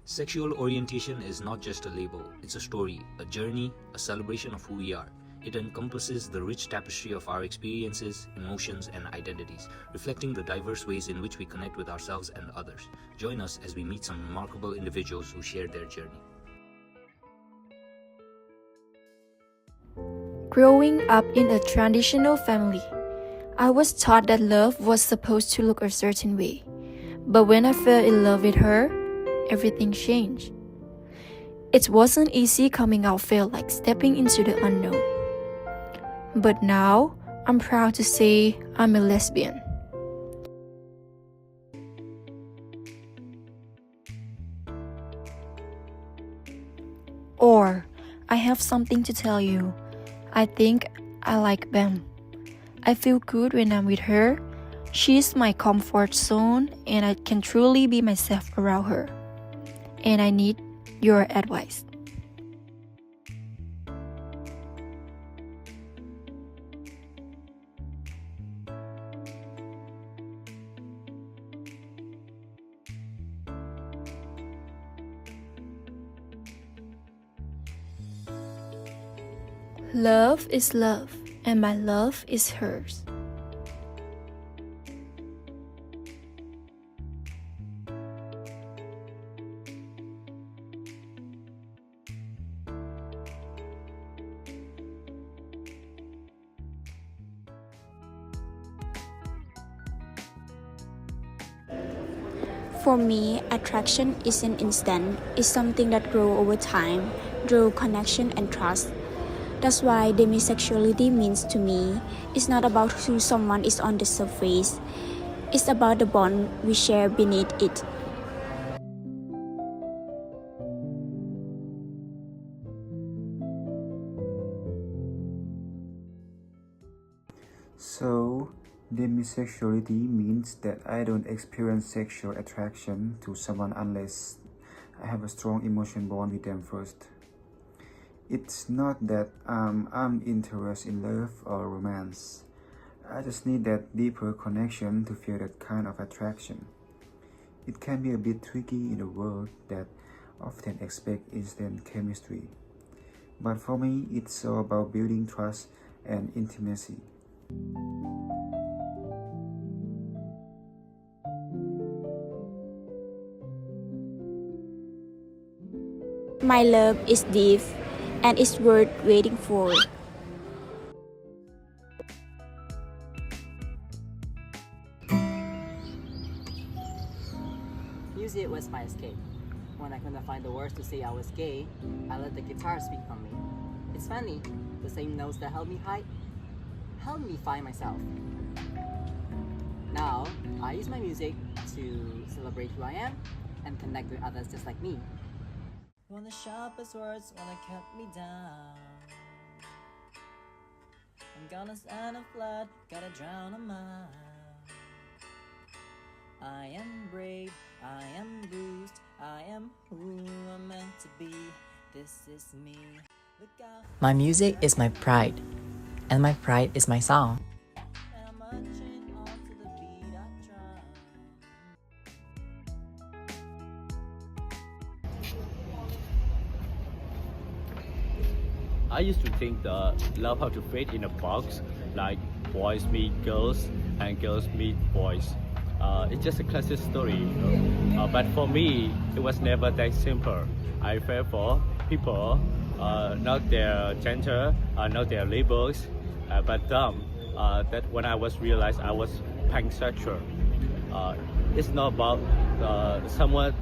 Sexual orientation is not just a label, it's a story, a journey, a celebration of who we are. It encompasses the rich tapestry of our experiences, emotions, and identities, reflecting the diverse ways in which we connect with ourselves and others. Join us as we meet some remarkable individuals who share their journey. Growing up in a traditional family, I was taught that love was supposed to look a certain way. But when I fell in love with her, everything changed. It wasn't easy coming out, felt like stepping into the unknown. But now, I'm proud to say I'm a lesbian. Or, I have something to tell you. I think I like Bam. I feel good when I'm with her. She's my comfort zone and I can truly be myself around her. And I need your advice. Love is love, and my love is hers. For me, attraction isn't instant. It's something that grows over time through connection and trust. That's why demisexuality means to me. It's not about who someone is on the surface. It's about the bond we share beneath it. So, demisexuality means that I don't experience sexual attraction to someone unless I have a strong emotional bond with them first. It's not that I'm interested in love or romance. I just need that deeper connection to feel that kind of attraction. It can be a bit tricky in a world that often expects instant chemistry. But for me, it's all about building trust and intimacy. My love is deep and it's worth waiting for. Music was my escape. When I couldn't find the words to say I was gay, I let the guitar speak for me. It's funny, the same notes that helped me hide, helped me find myself. Now, I use my music to celebrate who I am and connect with others just like me. When the sharpest words wanna cut me down, I'm gonna stand up flat, gotta drown a mind. I am brave, I am bruised, I am who I'm meant to be. This is me. My music is my pride, and my pride is my song. I used to think that love had to fit in a box, like boys meet girls and girls meet boys. It's just a classic story, but for me, it was never that simple. I fell for people, not their gender, not their labels, but them. That when I was realized I was pansexual. It's not about someone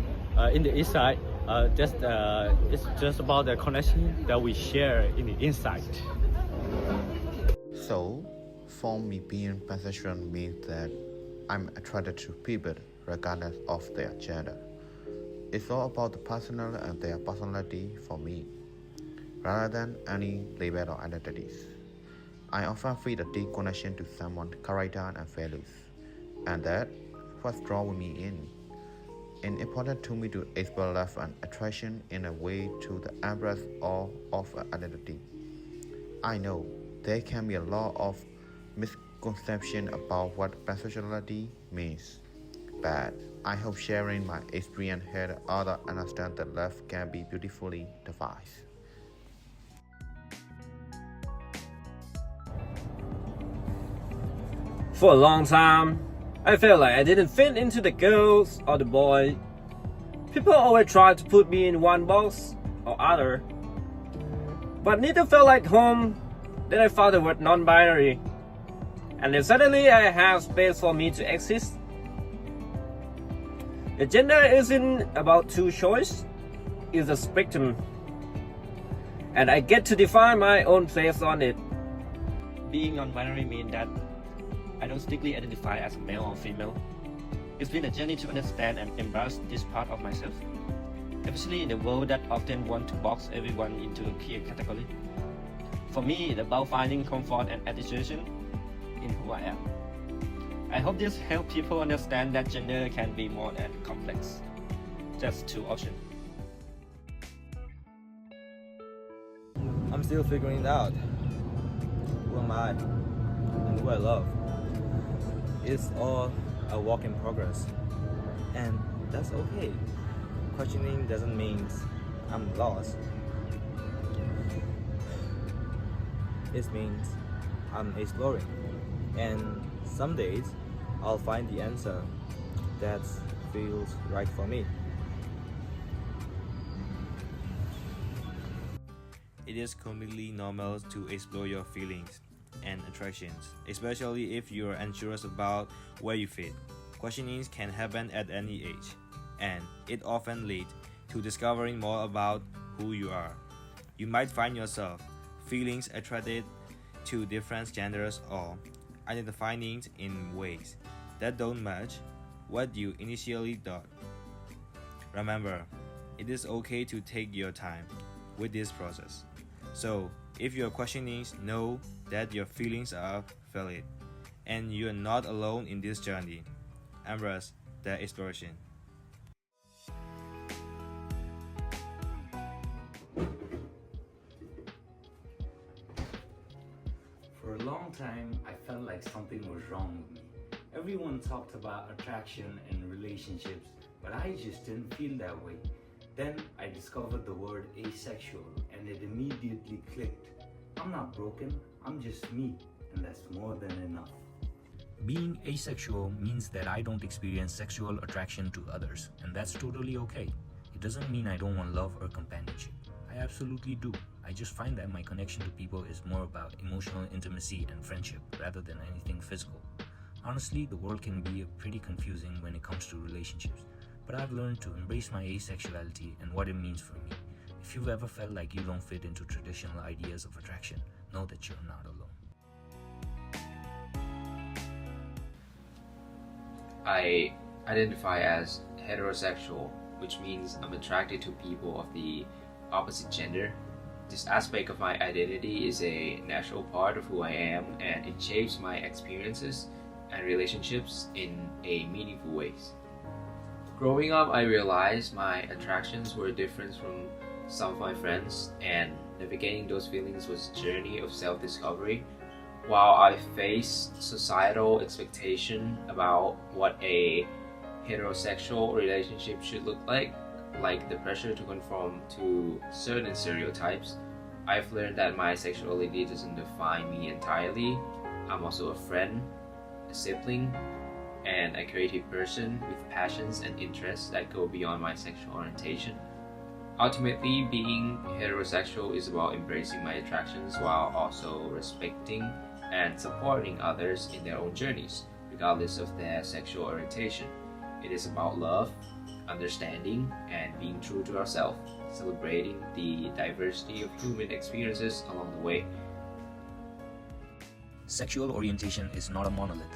in the inside. It's just about the connection that we share in the inside. So, for me, being pansexual means that I'm attracted to people regardless of their gender. It's all about the person and their personality for me, rather than any label or identities. I often feel a deep connection to someone's character and values, and that's what draws me in. It's important to me to explore love and attraction in a way to the embrace all of an identity. I know there can be a lot of misconception about what pansexuality means. bad. I hope sharing my experience helps others understand that love can be beautifully diverse. For a long time, I felt like I didn't fit into the girls or the boys. People always tried to put me in one box or other, but neither felt like home. Then I found the word non-binary, and then suddenly I have space for me to exist. The gender isn't about two choices, it's a spectrum, and I get to define my own place on it. Being non-binary means that I don't strictly identify as male or female. It's been a journey to understand and embrace this part of myself, especially in a world that often wants to box everyone into a clear category. For me, it's about finding comfort and appreciation in who I am. I hope this helps people understand that gender can be more than complex, just two options. I'm still figuring it out. Who am I? And who I love? It's all a work in progress. And that's okay. Questioning doesn't mean I'm lost. It means I'm exploring. And some days I'll find the answer that feels right for me. It is completely normal to explore your feelings and attractions, especially if you're unsure about where you fit. Questionings can happen at any age, and it often leads to discovering more about who you are. You might find yourself feeling attracted to different genders or identifying in ways that don't match what you initially thought. Remember, it is okay to take your time with this process. So, if you're questioning, know that your feelings are valid and you're not alone in this journey. Embrace the exploration. For a long time, I felt like something was wrong with me. Everyone talked about attraction and relationships, but I just didn't feel that way. Then I discovered the word asexual and it immediately clicked. I'm not broken, I'm just me, and that's more than enough. Being asexual means that I don't experience sexual attraction to others, and that's totally okay. It doesn't mean I don't want love or companionship. I absolutely do. I just find that my connection to people is more about emotional intimacy and friendship rather than anything physical. Honestly, the world can be pretty confusing when it comes to relationships, but I've learned to embrace my asexuality and what it means for me. If you've ever felt like you don't fit into traditional ideas of attraction, know that you're not alone. I identify as heterosexual, which means I'm attracted to people of the opposite gender. This aspect of my identity is a natural part of who I am, and it shapes my experiences and relationships in a meaningful ways. Growing up, I realized my attractions were different from some of my friends, and navigating those feelings was a journey of self-discovery. While I faced societal expectation about what a heterosexual relationship should look like the pressure to conform to certain stereotypes, I've learned that my sexuality doesn't define me entirely. I'm also a friend, a sibling, and a creative person with passions and interests that go beyond my sexual orientation. Ultimately, being heterosexual is about embracing my attractions while also respecting and supporting others in their own journeys, regardless of their sexual orientation. It is about love, understanding, and being true to ourselves, celebrating the diversity of human experiences along the way. Sexual orientation is not a monolith.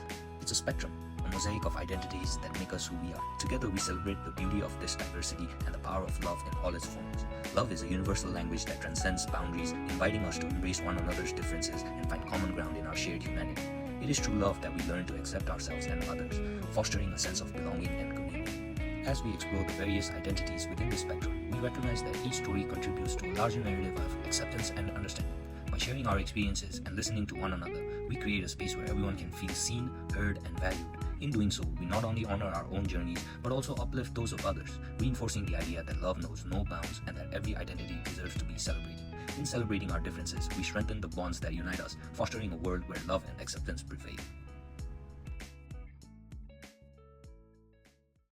It's a spectrum, a mosaic of identities that make us who we are. Together we celebrate the beauty of this diversity and the power of love in all its forms. Love is a universal language that transcends boundaries, inviting us to embrace one another's differences and find common ground in our shared humanity. It is through love that we learn to accept ourselves and others, fostering a sense of belonging and community. As we explore the various identities within the spectrum, we recognize that each story contributes to a larger narrative of acceptance and understanding. By sharing our experiences and listening to one another, we create a space where everyone can feel seen, heard, and valued. In doing so, we not only honor our own journeys, but also uplift those of others, reinforcing the idea that love knows no bounds and that every identity deserves to be celebrated. In celebrating our differences, we strengthen the bonds that unite us, fostering a world where love and acceptance prevail.